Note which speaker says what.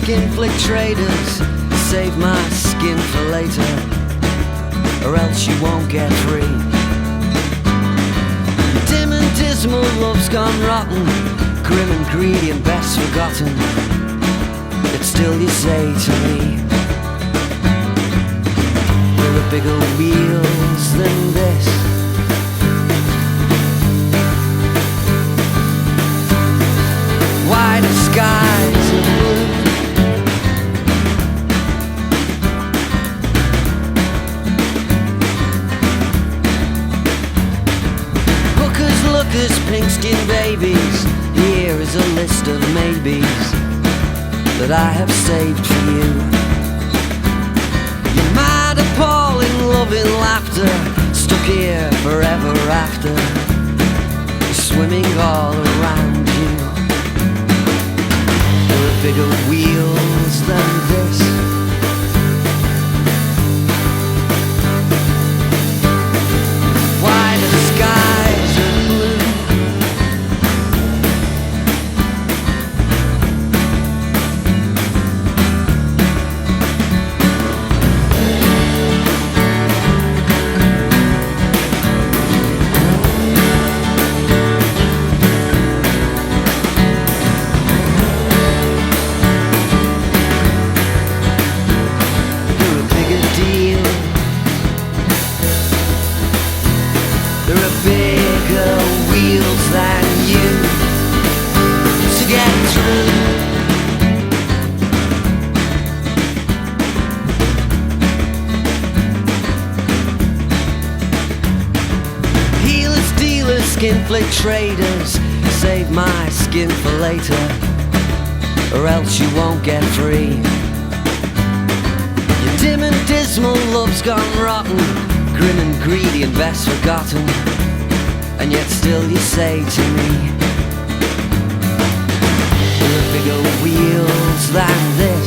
Speaker 1: skin flick traders, save my skin for later, or else you won't get free. Dim and dismal love's gone rotten, grim and greedy and best forgotten, yet still you say to me, there are bigger wheels than this. Wider skies of blue, hookers, lookers, pink-skinned babies, here is a list of maybes that I have saved for you. You're mad, appalling, loving laughter, stuck here forever after, swimming all around you. There are bigger wheels than this. Wider skies of blue, there are bigger wheels than you to get through. Healers, dealers, skin flick traders, save my skin for later, or else you won't get free. Your dim and dismal love's gone rotten, grim and greedy and best forgotten, and yet still you say to me, there are bigger wheels than this.